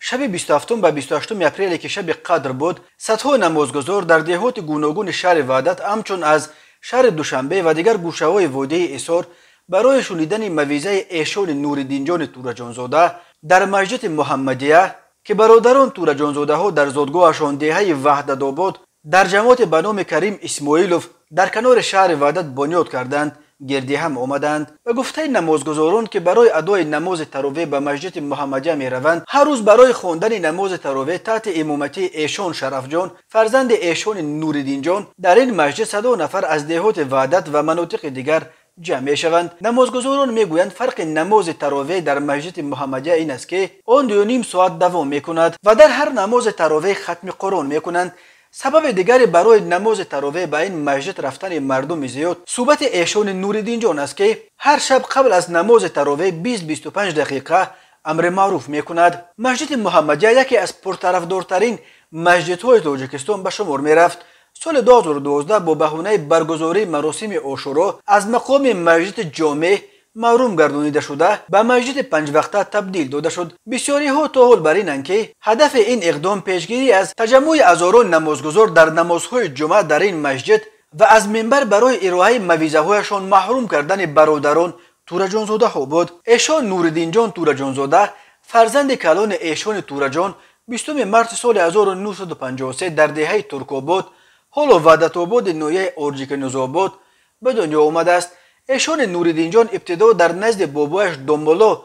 شب 27 و 28 اپریل که شب قدر بود، صدها نمازگزار در دهات گوناگون شهر وحدت همچون از شهر دوشنبه و دیگر گوشه‌های وادی ایسار برای شنیدن موعظه ایشان نوردین جان تورجانزاده در مسجد محمدیه که برادران تورجانزاده ها در زادگاهشان دهه وحدت آباد در جماعت به نام کریم اسماعیلوف در کنار شهر وحدت بنیاد کردند گردی هم آمدند و گفته نمازگزاران که برای ادای نماز تراویح به مسجد محمدیه می روند هر روز برای خواندن نماز تراویح تحت امامتی ایشان شرف جان فرزند ایشان نوردین جان در این مسجد 100 نفر از دهات وحدت و مناطق دیگر جمع می شوند. نمازگزاران می گویند فرق نماز تراویح در مسجد محمدیه این است که آن 2.5 ساعت دوام می کند و در هر نماز تراویح ختم قرآن می کنند. سبب دیگری برای نماز تراویح به این مسجد رفتن مردم زیاد صحبت ایشان نوردین جان است که هر شب قبل از نماز تراویح 20-25 دقیقه امر معروف می کند. مسجد محمدیه یکی از پرطرفدارترین مسجدهای تاجیکستان به شمار می رفت. سال 2012 با بهانه برگزاری مراسم عاشورا از مقام مسجد جامع محروم گردانیده شده به مسجد 5 وقته تبدیل داده شد. بسیاری ها تا حال بر اینند که هدف این اقدام پیشگیری از تجمع هزاران نمازگزار در نمازهای جمعه در این مسجد و از منبر برای ارائه موعظه هایشان محروم کردن برادران تورجانزاده ها بود. ایشان نوردین جان تورجانزاده فرزند کلان ایشان تورجان 20 مارس سال 1953 در دهه ترک‌آباد حال وحدت آباد نویه اورجیک نوزآباد به دنیا آمده است. ایشان نوردین جان ابتدا در نزد بابایش دنبالا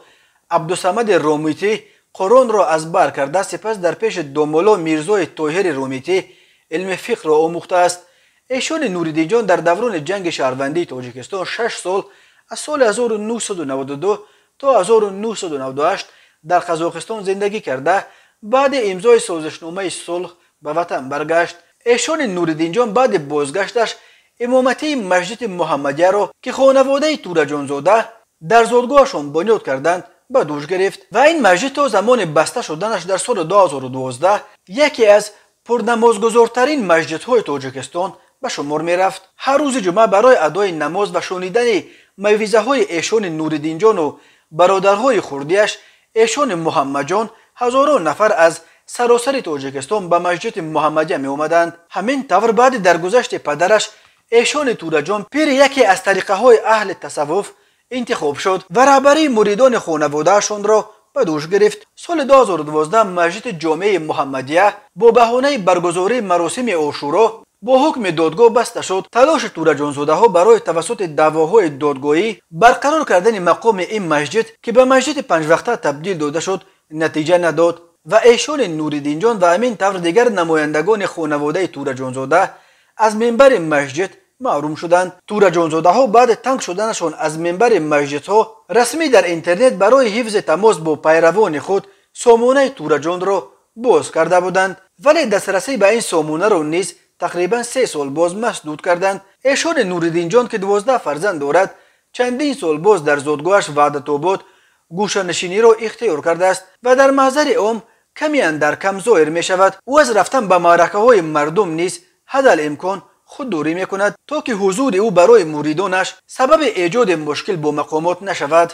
عبدالصمد رومیتی قرآن را از بر کرده سپس در پیش دنبالا میرزای طاهر رومیتی علم فقه را آموخته است. ایشان نوردین جان در دوران جنگ شهروندی تاجیکستان 6 سال از سال 1992 تا 1998 در قزاقستان زندگی کرده بعد امضای سازشنامه صلح به وطن برگشت. ایشان نوردین جان بعد بازگشتش امامتی مسجد محمدیه را که خانواده تورجانزاده در زادگاهشان بنیاد کردند به دوش گرفت و این مسجد تا زمان بسته شدنش در سال 2012 یکی از پرنمازگزارترین مسجدهای تاجیکستان به شمار می رفت. هر روز جمعه برای ادای نماز و شنیدن موعظه های ایشان نوردین جان و برادرهای خردیش ایشان محمد جان هزاران نفر از سراسر تاجیکستان به مسجد محمدیه می آمدند. همین طور بعد درگذشت پدرش ایشان تورجان پیر یکی از طریقه های اهل تصوف انتخاب شد و رهبری مریدان خانواده‌شان را به دوش گرفت. سال 2012 مسجد جامع محمدیه با بهانه برگزاری مراسم عاشورا با حکم دادگاه بسته شد. تلاش تورجانزاده ها برای توسط دعواهای دادگاهی برقرار کردن مقام این مسجد که به مسجد 5 وقته تبدیل داده شد نتیجه نداد و ایشان نوردین جان و همین طور دیگر نمایندگان خانواده تورجانزاده از منبر مسجد محروم شدند. تورجانزاده ها بعد تنگ شدنشان از منبر مسجد ها رسمی در اینترنت برای حفظ تماس با پیروان خود سامانه تورجان را باز کرده بودند ولی دسترسی به این سامانه را نیز تقریبا 3 سال باز مسدود کردند. ایشان نوردین جان که 12 فرزند دارد چندین سال باز در زادگاهش وحدت آباد گوشه نشینی را اختیار کرده است و در محضر عام کمی اندر کم ظاهر می شود. او از رفتن به معرکه های مردم نیز حدالامکان خودداری می کند تا که حضور او برای مریدانش سبب ایجاد مشکل با مقامات نشود.